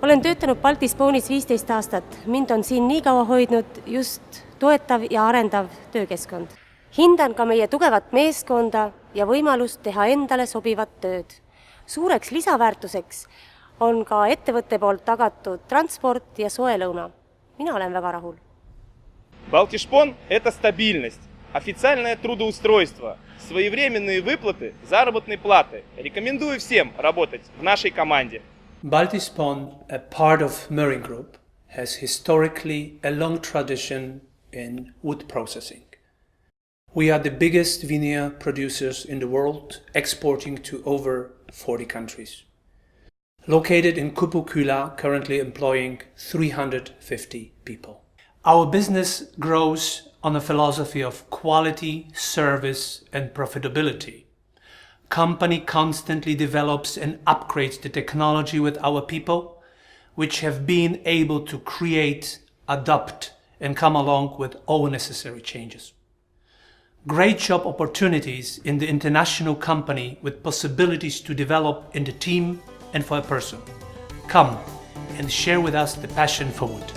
Olen töötanud Balti Spoonis 15 aastat. Mind on siin nii kaua hoidnud just toetav ja arendav töökeskkond. Hindan ka meie tugevat meeskonda ja võimalust teha endale sobivat tööd. Suureks lisaväärtuseks on ka ettevõtte poolt tagatud transport ja soe lõuna. Mina olen väga rahul. Балтишпон – это стабильность, официальное трудоустройство, своевременные выплаты, заработные платы. Рекомендую всем работать в нашей команде. Baltispon, a part of Möring Group, has historically a long tradition in wood processing. We are the biggest veneer producers in the world, exporting to over 40 countries. Located in Kupuküla, currently employing 350 people. Our business grows on a philosophy of quality, service, and profitability. Company constantly develops and upgrades the technology with our people, which have been able to create, adopt, and come along with all necessary changes. Great job opportunities in the international company with possibilities to develop in the team and for a person. Come and share with us the passion for wood.